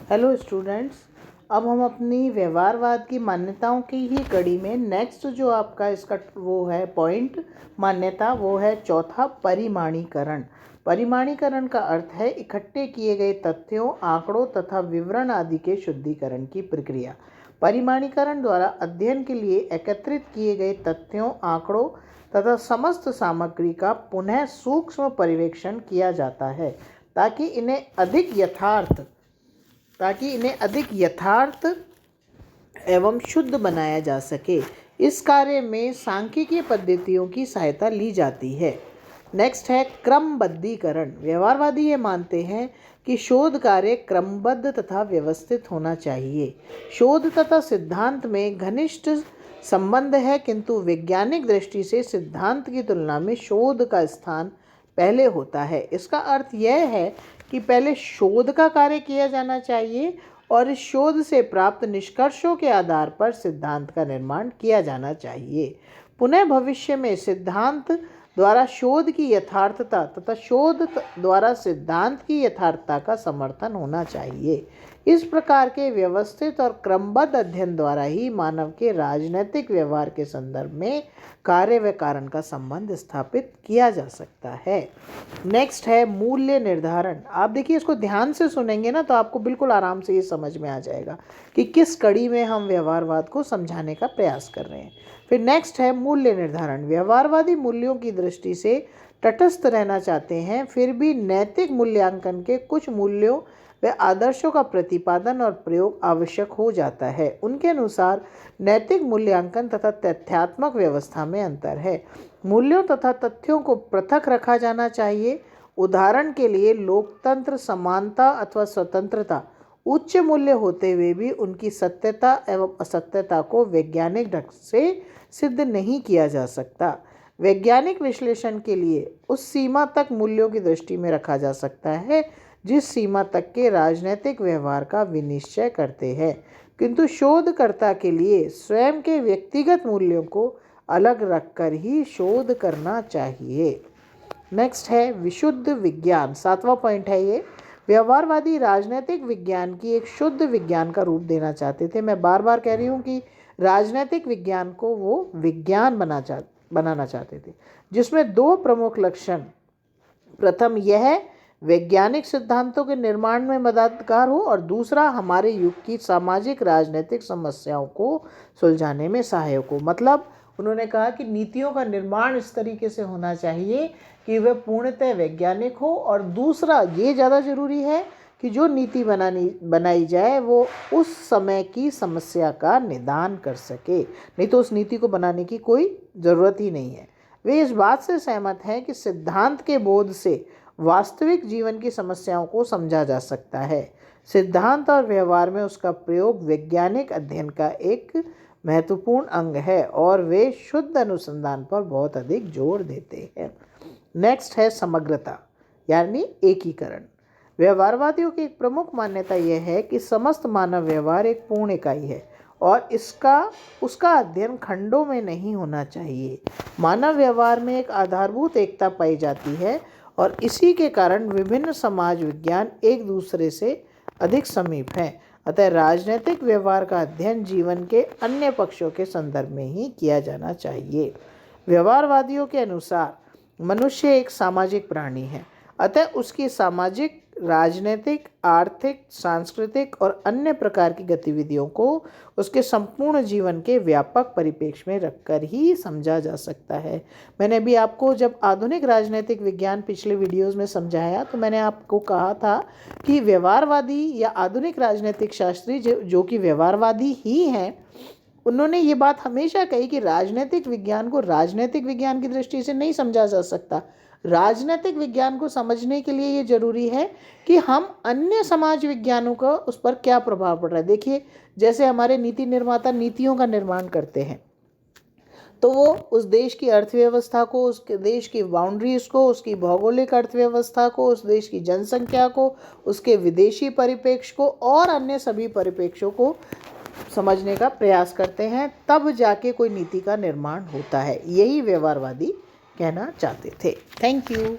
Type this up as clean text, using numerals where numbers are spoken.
Hello students, अब हम अपनी व्यवहारवाद की मान्यताओं की ही कड़ी में नेक्स्ट जो आपका इसका वो है पॉइंट मान्यता, वो है चौथा परिमाणीकरण। परिमाणीकरण का अर्थ है इकट्ठे किए गए तथ्यों, आंकड़ों तथा विवरण आदि के शुद्धिकरण की प्रक्रिया। परिमाणीकरण द्वारा अध्ययन के लिए एकत्रित किए गए तथ्यों, आंकड़ों तथा समस्त सामग्री का पुनः सूक्ष्म पर्यवेक्षण किया जाता है ताकि इन्हें अधिक यथार्थ एवं शुद्ध बनाया जा सके। इस कार्य में सांख्यिकीय पद्धतियों की सहायता ली जाती है। नेक्स्ट है क्रमबद्धीकरण। व्यवहारवादी ये मानते हैं कि शोध कार्य क्रमबद्ध तथा व्यवस्थित होना चाहिए। शोध तथा सिद्धांत में घनिष्ठ संबंध है, किंतु वैज्ञानिक दृष्टि से सिद्धांत की तुलना में शोध का स्थान पहले होता है। इसका अर्थ यह है कि पहले शोध का कार्य किया जाना चाहिए और इस शोध से प्राप्त निष्कर्षों के आधार पर सिद्धांत का निर्माण किया जाना चाहिए। पुनः भविष्य में सिद्धांत द्वारा शोध की यथार्थता तथा शोध द्वारा सिद्धांत की यथार्थता का समर्थन होना चाहिए। इस प्रकार के व्यवस्थित और क्रमबद्ध अध्ययन द्वारा ही मानव के राजनैतिक व्यवहार के संदर्भ में कार्य व कारण का संबंध स्थापित किया जा सकता है। नेक्स्ट है मूल्य निर्धारण। आप देखिए, इसको ध्यान से सुनेंगे ना तो आपको बिल्कुल आराम से ये समझ में आ जाएगा कि किस कड़ी में हम व्यवहारवाद को समझाने का प्रयास कर रहे हैं। फिर नेक्स्ट है मूल्य निर्धारण। व्यवहारवादी मूल्यों की दृष्टि से तटस्थ रहना चाहते हैं, फिर भी नैतिक मूल्यांकन के कुछ मूल्यों व आदर्शों का प्रतिपादन और प्रयोग आवश्यक हो जाता है। उनके अनुसार नैतिक मूल्यांकन तथा तथ्यात्मक व्यवस्था में अंतर है। मूल्यों तथा तथ्यों को पृथक रखा जाना चाहिए। उदाहरण के लिए लोकतंत्र, समानता अथवा स्वतंत्रता उच्च मूल्य होते हुए भी उनकी सत्यता एवं असत्यता को वैज्ञानिक ढंग से सिद्ध नहीं किया जा सकता। वैज्ञानिक विश्लेषण के लिए उस सीमा तक मूल्यों की दृष्टि में रखा जा सकता है जिस सीमा तक के राजनीतिक व्यवहार का विनिश्चय करते हैं, किंतु शोधकर्ता के लिए स्वयं के व्यक्तिगत मूल्यों को अलग रखकर ही शोध करना चाहिए। नेक्स्ट है विशुद्ध विज्ञान। 7वां पॉइंट है ये। व्यवहारवादी राजनीतिक विज्ञान की एक शुद्ध विज्ञान का रूप देना चाहते थे। मैं बार बार कह रही हूँ कि राजनीतिक विज्ञान को वो विज्ञान बनाना चाहते थे, जिसमें दो प्रमुख लक्षण, प्रथम यह वैज्ञानिक सिद्धांतों के निर्माण में मददगार हो और दूसरा हमारे युग की सामाजिक राजनीतिक समस्याओं को सुलझाने में सहायक हो। मतलब उन्होंने कहा कि नीतियों का निर्माण इस तरीके से होना चाहिए कि वह पूर्णतः वैज्ञानिक हो, और दूसरा ये ज़्यादा ज़रूरी है कि जो नीति बनाई जाए वो उस समय की समस्या का निदान कर सके, नहीं तो उस नीति को बनाने की कोई ज़रूरत ही नहीं है। वे इस बात से सहमत हैं कि सिद्धांत के बोध से वास्तविक जीवन की समस्याओं को समझा जा सकता है। सिद्धांत और व्यवहार में उसका प्रयोग वैज्ञानिक अध्ययन का एक महत्वपूर्ण अंग है और वे शुद्ध अनुसंधान पर बहुत अधिक जोर देते हैं। नेक्स्ट है समग्रता यानी एकीकरण। व्यवहारवादियों की एक प्रमुख मान्यता यह है कि समस्त मानव व्यवहार एक पूर्ण इकाई है और उसका अध्ययन खंडों में नहीं होना चाहिए। मानव व्यवहार में एक आधारभूत एकता पाई जाती है और इसी के कारण विभिन्न समाज विज्ञान एक दूसरे से अधिक समीप हैं। अतः राजनीतिक व्यवहार का अध्ययन जीवन के अन्य पक्षों के संदर्भ में ही किया जाना चाहिए। व्यवहारवादियों के अनुसार मनुष्य एक सामाजिक प्राणी है, अतः उसकी सामाजिक, राजनीतिक, आर्थिक, सांस्कृतिक और अन्य प्रकार की गतिविधियों को उसके संपूर्ण जीवन के व्यापक परिप्रेक्ष्य में रखकर ही समझा जा सकता है। मैंने अभी आपको जब आधुनिक राजनीतिक विज्ञान पिछले वीडियोस में समझाया तो मैंने आपको कहा था कि व्यवहारवादी या आधुनिक राजनीतिक शास्त्री जो कि व्यवहारवादी ही हैं, उन्होंने ये बात हमेशा कही कि राजनीतिक विज्ञान को राजनीतिक विज्ञान की दृष्टि से नहीं समझा जा सकता। राजनीतिक विज्ञान को समझने के लिए ये जरूरी है कि हम अन्य समाज विज्ञानों का उस पर क्या प्रभाव पड़ रहा है। देखिए, जैसे हमारे नीति निर्माता नीतियों का निर्माण करते हैं तो वो उस देश की अर्थव्यवस्था को, उस देश की बाउंड्रीज को, उसकी भौगोलिक अर्थव्यवस्था को, उस देश की जनसंख्या को, उसके विदेशी परिप्रेक्ष्य को और अन्य सभी परिप्रेक्ष्यों को समझने का प्रयास करते हैं, तब जाके कोई नीति का निर्माण होता है। यही व्यवहारवादी कहना चाहते थे। Thank you.